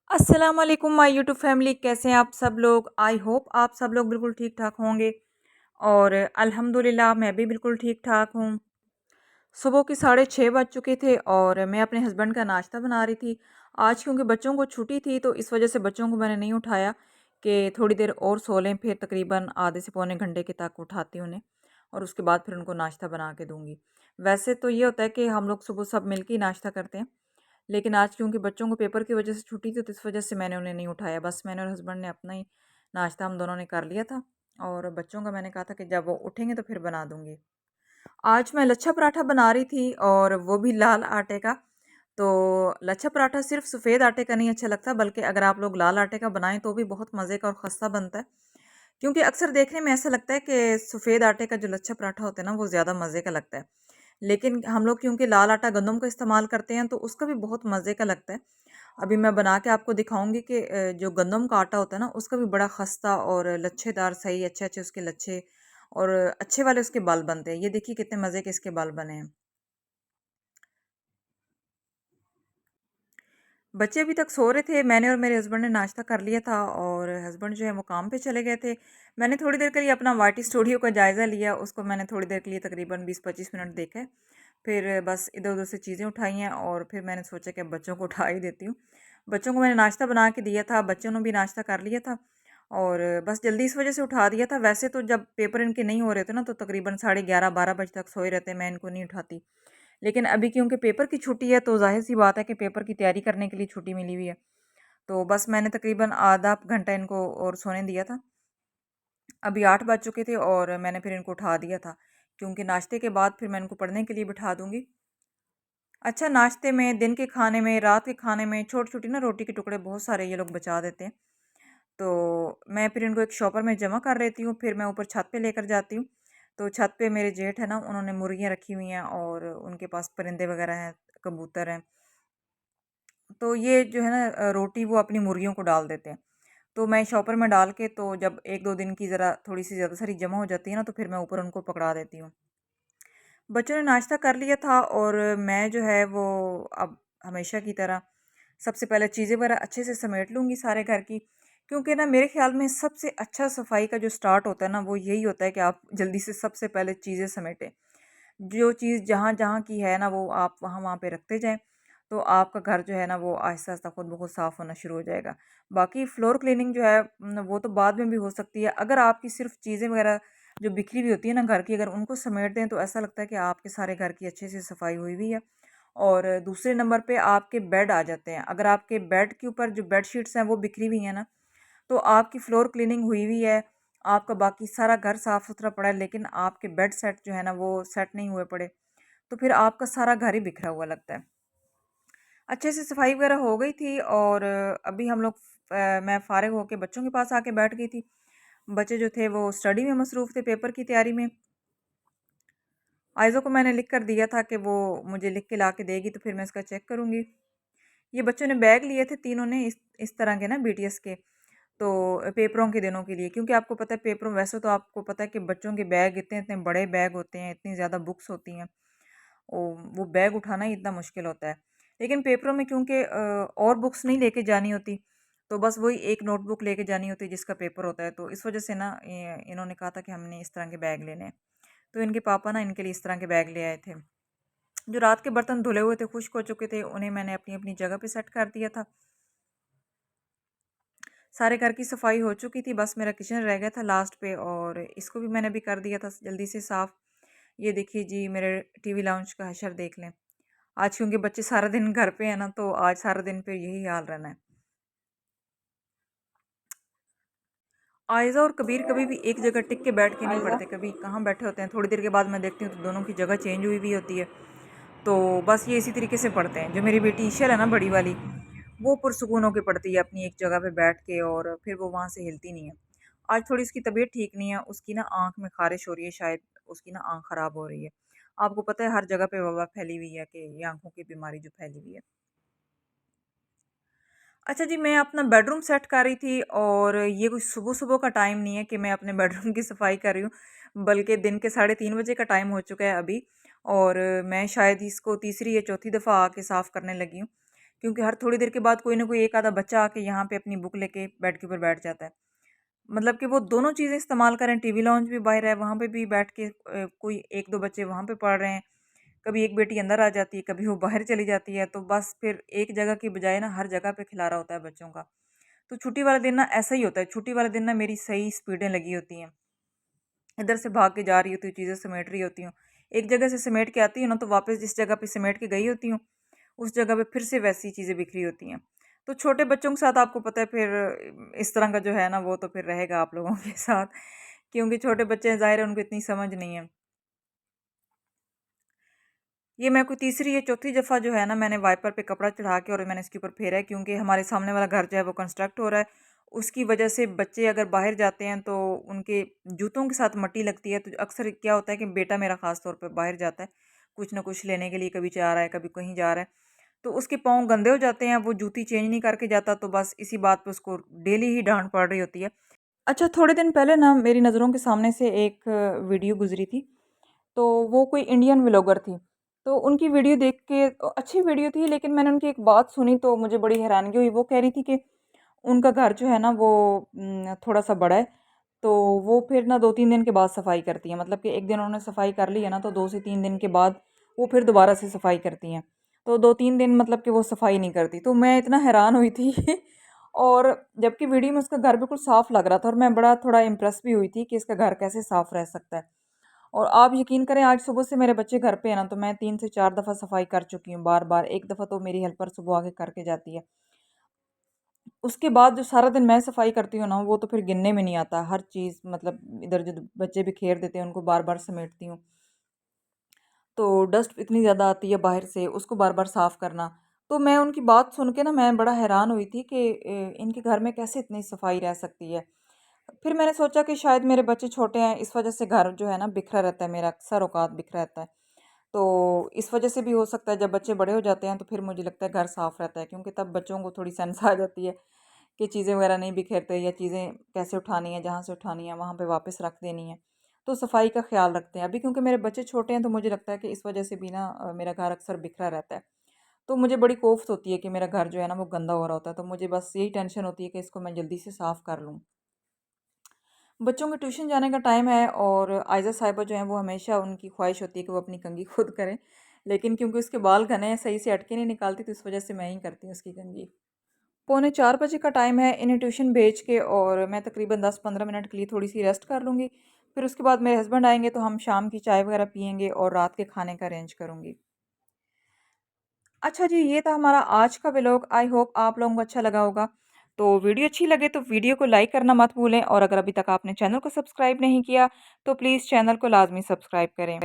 अस्सलाम वालेकुम my YouTube family, कैसे हैं आप सब लोग। आई होप आप सब लोग बिल्कुल ठीक ठाक होंगे और अल्हम्दुलिल्लाह मैं भी बिल्कुल ठीक ठाक हूँ। सुबह के 6:30 बज चुके थे और मैं अपने हस्बैंड का नाश्ता बना रही थी। आज क्योंकि बच्चों को छुट्टी थी तो इस वजह से बच्चों को मैंने नहीं उठाया कि थोड़ी देर और सो लें, फिर तकरीबन आधे से पौने घंटे के तक उठाती हूँ उन्हें और उसके बाद फिर उनको नाश्ता बना के दूँगी। वैसे तो ये होता है कि हम लोग सुबह सब मिल के ही नाश्ता करते हैं, लेकिन आज क्योंकि बच्चों को पेपर की वजह से छुट्टी थी तो इस वजह से मैंने उन्हें नहीं उठाया। बस मैंने और हस्बैंड ने अपना ही नाश्ता हम दोनों ने कर लिया था और बच्चों का मैंने कहा था कि जब वो उठेंगे तो फिर बना दूँगी। आज मैं लच्छा पराठा बना रही थी और वो भी लाल आटे का। तो लच्छा पराठा सिर्फ़ सफ़ेद आटे का नहीं अच्छा लगता, बल्कि अगर आप लोग लाल आटे का बनाएँ तो भी बहुत मज़े का और ख़स्ता बनता है। क्योंकि अक्सर देखने में ऐसा लगता है कि सफ़ेद आटे का जो लच्छा पराठा होता है ना, वो ज़्यादा मज़े का लगता है। लेकिन हम लोग क्योंकि लाल आटा गंदम का इस्तेमाल करते हैं तो उसका भी बहुत मज़े का लगता है। अभी मैं बना के आपको दिखाऊँगी कि जो गंदम का आटा होता है ना, उसका भी बड़ा खस्ता और लच्छेदार सही अच्छे-अच्छे उसके लच्छे और अच्छे वाले उसके बाल बनते हैं। ये देखिए कितने मज़े के इसके बाल बने हैं। बच्चे अभी तक सो रहे थे, मैंने और मेरे हस्बैंड ने नाश्ता कर लिया था और हस्बैंड जो है वो काम पे चले गए थे। मैंने थोड़ी देर के लिए अपना वाईटी स्टूडियो का जायज़ा लिया, उसको मैंने थोड़ी देर के लिए तकरीबन 20-25 मिनट देखा है। फिर बस इधर-उधर से चीज़ें उठाई हैं और फिर मैंने सोचा कि अब बच्चों को उठा ही देती हूँ। बच्चों को मैंने नाश्ता बना के दिया था, बच्चों ने भी नाश्ता कर लिया था और बस जल्दी इस वजह से उठा दिया था। वैसे तो जब पेपर इनके नहीं हो रहे थे ना, तो तकरीबन साढ़े 11-12 बजे तक सोए रहते, मैं इनको नहीं उठाती। लेकिन अभी क्योंकि पेपर की छुट्टी है तो ज़ाहिर-सी बात है कि पेपर की तैयारी करने के लिए छुट्टी मिली हुई है। तो बस मैंने तकरीबन आधा घंटा इनको और सोने दिया था। अभी 8 बज चुके थे और मैंने फिर इनको उठा दिया था, क्योंकि नाश्ते के बाद फिर मैं इनको पढ़ने के लिए बिठा दूँगी। अच्छा, नाश्ते में, दिन के खाने में, रात के खाने में छोटी-छोटी ना रोटी के टुकड़े बहुत सारे ये लोग बचा देते हैं। तो मैं फिर इनको एक शॉपर में जमा कर लेती हूँ, फिर मैं ऊपर छत पे लेकर जाती हूँ। तो छत पे मेरे जेठ है ना, उन्होंने मुर्गियाँ रखी हुई हैं और उनके पास परिंदे वगैरह हैं, कबूतर हैं। तो ये जो है ना रोटी वो अपनी मुर्गियों को डाल देते हैं। तो मैं शॉपर में डाल के, तो जब 1-2 दिन की ज़रा थोड़ी-सी ज़्यादा सारी जमा हो जाती है ना, तो फिर मैं ऊपर उनको पकड़ा देती हूँ। बच्चों ने नाश्ता कर लिया था और मैं जो है वो अब हमेशा की तरह सबसे पहले चीज़ें वगैरह अच्छे से समेट लूँगी सारे घर की, क्योंकि ना मेरे ख़्याल में सबसे अच्छा सफाई का जो स्टार्ट होता है ना, वो यही होता है कि आप जल्दी से सबसे पहले चीज़ें समेटें। जो चीज़ जहाँ-जहाँ की है ना, वो आप वहाँ-वहाँ पे रखते जाएँ, तो आपका घर जो है ना वो आहिस्ता-आहिस्ता खुद ब खुद साफ़ होना शुरू हो जाएगा। बाकी फ्लोर क्लीनिंग जो है वो तो बाद में भी हो सकती है। अगर आपकी सिर्फ़ चीज़ें वगैरह जो बिखरी हुई होती है ना घर की, अगर उनको समेट दें तो ऐसा लगता है कि आपके सारे घर की अच्छे से सफाई हुई हुई है। और दूसरे नंबर पे आपके बेड आ जाते हैं। अगर आपके बेड के ऊपर जो बेडशीट्स हैं वो बिखरी हुई हैं ना, तो आपकी फ्लोर क्लीनिंग हुई हुई है, आपका बाकी सारा घर साफ़-सुथरा पड़ा है, लेकिन आपके बेड सेट जो है ना वो सेट नहीं हुए पड़े, तो फिर आपका सारा घर ही बिखरा हुआ लगता है। अच्छे से सफाई वगैरह हो गई थी और अभी हम लोग मैं फ़ारिग होके बच्चों के पास आके बैठ गई थी। बच्चे जो थे वो स्टडी में मसरूफ़ थे, पेपर की तैयारी में। आइज़ा को मैंने लिख कर दिया था कि वो मुझे लिख के ला के देगी तो फिर मैं इसका चेक करूँगी। ये बच्चों ने बैग लिए थे तीनों ने इस तरह के ना बीटीएस के, तो पेपरों के दिनों के लिए, क्योंकि आपको पता है पेपरों, वैसे तो आपको पता है कि बच्चों के बैग इतने-इतने बड़े बैग होते हैं, इतनी ज़्यादा बुक्स होती हैं, ओ वो बैग उठाना ही इतना मुश्किल होता है। लेकिन पेपरों में क्योंकि और बुक्स नहीं लेके जानी होती, तो बस वही एक नोटबुक लेके जानी होती है जिसका पेपर होता है, तो इस वजह से ना इन्होंने कहा था कि हमने इस तरह के बैग लेने हैं। तो इनके पापा ना इनके लिए इस तरह के बैग ले आए थे। जो रात के बर्तन धुले हुए थे, खुश्क हो चुके थे, उन्हें मैंने अपनी-अपनी जगह पे सेट कर दिया था। सारे घर की सफाई हो चुकी थी, बस मेरा किचन रह गया था लास्ट पे और इसको भी मैंने अभी कर दिया था जल्दी से साफ़। ये देखिए जी मेरे टीवी लाउंज का हशर देख लें। आज क्योंकि बच्चे सारा दिन घर पे हैं ना, तो आज सारा दिन फिर यही हाल रहना है। आयज़ा और कबीर कभी भी एक जगह टिक के बैठ के नहीं पढ़ते, कभी कहाँ बैठे होते हैं। थोड़ी देर के बाद मैं देखती हूँ तो दोनों की जगह चेंज हुई हुई होती है। तो बस ये इसी तरीके से पढ़ते हैं। जो मेरी बेटी ईशल है ना बड़ी वाली, वो पुरसुकून होके पढ़ती है अपनी एक जगह पे बैठ के और फिर वो वहाँ से हिलती नहीं है। आज थोड़ी उसकी तबीयत ठीक नहीं है, उसकी ना आँख में ख़ारिश हो रही है, शायद उसकी ना आँख ख़राब हो रही है। आपको पता है हर जगह पे वबा फैली हुई है कि ये आँखों की बीमारी जो फैली हुई है। अच्छा जी, मैं अपना बेडरूम सेट कर रही थी और ये कुछ सुबह-सुबह का टाइम नहीं है कि मैं अपने बेडरूम की सफाई कर रही हूँ, बल्कि दिन के 3:30 बजे का टाइम हो चुका है अभी और मैं शायद इसको तीसरी या चौथी दफ़ा आके साफ़ करने लगी हूँ। क्योंकि हर थोड़ी देर के बाद कोई ना कोई एक आधा बच्चा आके यहाँ पे अपनी बुक लेके बेड के ऊपर बैठ जाता है। मतलब कि वो दोनों चीज़ें इस्तेमाल करें, टीवी लाउंज भी बाहर है, वहाँ पे भी बैठ के कोई 1-2 बच्चे वहाँ पे पढ़ रहे हैं, कभी एक बेटी अंदर आ जाती है, कभी वो बाहर चली जाती है, तो बस फिर एक जगह की बजाय ना हर जगह पे खिलारा होता है बच्चों का। तो छुट्टी वाले दिन ना ऐसा ही होता है, छुट्टी वाले दिन ना मेरी सही स्पीडें लगी होती हैं। इधर से भाग के जा रही होती हूँ, चीज़ें समेट रही होती हूँ। एक जगह से समेट के आती हूँ ना तो वापस जिस जगह पे समेट के गई होती हूँ, उस जगह पे फिर से वैसी चीज़ें बिखरी होती हैं। तो छोटे बच्चों के साथ आपको पता है फिर इस तरह का जो है ना वो तो फिर रहेगा आप लोगों के साथ, क्योंकि छोटे बच्चे हैं, ज़ाहिर है उनको इतनी समझ नहीं है। ये मैं कोई तीसरी या चौथी दफ़ा जो है ना मैंने वाइपर पे कपड़ा चढ़ा के और मैंने इसके ऊपर फेरा है, क्योंकि हमारे सामने वाला घर जो है वो कंस्ट्रक्ट हो रहा है। उसकी वजह से बच्चे अगर बाहर जाते हैं तो उनके जूतों के साथ मट्टी लगती है, तो अक्सर क्या होता है कि बेटा मेरा ख़ास तौर पे बाहर जाता है कुछ ना कुछ लेने के लिए, कभी जा रहा है कभी कहीं जा रहा है, तो उसके पाँव गंदे हो जाते हैं, वो जूती चेंज नहीं करके जाता, तो बस इसी बात पे उसको डेली ही डांट पड़ रही होती है। अच्छा, थोड़े दिन पहले ना मेरी नज़रों के सामने से एक वीडियो गुजरी थी, तो वो कोई इंडियन व्लॉगर थी। तो उनकी वीडियो देख के अच्छी वीडियो थी, लेकिन मैंने उनकी एक बात सुनी तो मुझे बड़ी हैरानगी हुई। वो कह रही थी कि उनका घर जो है ना वो थोड़ा-सा बड़ा है, तो वो फिर ना 2-3 दिन के बाद सफाई करती हैं। मतलब कि एक दिन उन्होंने सफाई कर ली है ना, तो 2 से 3 दिन के बाद वो फिर दोबारा से सफाई करती हैं। तो 2-3 दिन मतलब कि वो सफाई नहीं करती। तो मैं इतना हैरान हुई थी और जबकि वीडियो में उसका घर बिल्कुल साफ़ लग रहा था और मैं बड़ा थोड़ा इम्प्रेस भी हुई थी कि इसका घर कैसे साफ़ रह सकता है। और आप यकीन करें, आज सुबह से मेरे बच्चे घर पे हैं ना, तो मैं 3 से 4 दफ़ा सफाई कर चुकी हूँ बार-बार। एक दफ़ा तो मेरी हेल्पर सुबह आके करके जाती है। उसके बाद जो सारा दिन मैं सफाई करती हूँ ना, वो तो फिर गिनने में नहीं आता। हर चीज़ मतलब इधर जो बच्चे बिखेर देते हैं, उनको बार-बार समेटती हूँ। तो डस्ट इतनी ज़्यादा आती है बाहर से, उसको बार-बार साफ़ करना। तो मैं उनकी बात सुन के ना मैं बड़ा हैरान हुई थी कि इनके घर में कैसे इतनी सफाई रह सकती है। फिर मैंने सोचा कि शायद मेरे बच्चे छोटे हैं, इस वज़ह से घर जो है ना बिखरा रहता है मेरा, अक्सर औकात बिखरा रहता है। तो इस वज़ह से भी हो सकता है, जब बच्चे बड़े हो जाते हैं तो फिर मुझे लगता है घर साफ़ रहता है, क्योंकि तब बच्चों को थोड़ी सेंस आ जाती है कि चीज़ें वगैरह नहीं बिखेरते, या चीज़ें कैसे उठानी है, जहाँ से उठानी है वहाँ पे वापस रख देनी है। तो सफाई का ख़्याल रखते हैं। अभी क्योंकि मेरे बच्चे छोटे हैं तो मुझे लगता है कि इस वज़ह से भी ना मेरा घर अक्सर बिखरा रहता है। तो मुझे बड़ी कोफ्त होती है कि मेरा घर जो है ना वो गंदा हो रहा होता है, तो मुझे बस यही टेंशन होती है कि इसको मैं जल्दी से साफ़ कर लूँ। बच्चों के ट्यूशन जाने का टाइम है और आयज़ा साहिबा जो हैं वो हमेशा उनकी ख्वाहिश होती है कि वो अपनी कंघी खुद करें, लेकिन क्योंकि उसके बाल घने हैं, सही से अटके नहीं निकालती, तो इस वजह से मैं ही करती हूँ उसकी कंघी। पौने 4 बजे का टाइम है, इन्हें ट्यूशन भेज के और मैं तकरीबन 10-15 मिनट के लिए थोड़ी-सी रेस्ट कर लूँगी। फिर उसके बाद मेरे हस्बैंड आएँगे तो हम शाम की चाय वगैरह पिएँगे और रात के खाने का अरेंज करूँगी। अच्छा जी, ये था हमारा आज का व्लॉग। आई होप आप लोगों को अच्छा लगा होगा। तो वीडियो अच्छी लगे तो वीडियो को लाइक करना मत भूलें, और अगर अभी तक आपने चैनल को सब्सक्राइब नहीं किया तो प्लीज़ चैनल को लाज़मी सब्सक्राइब करें।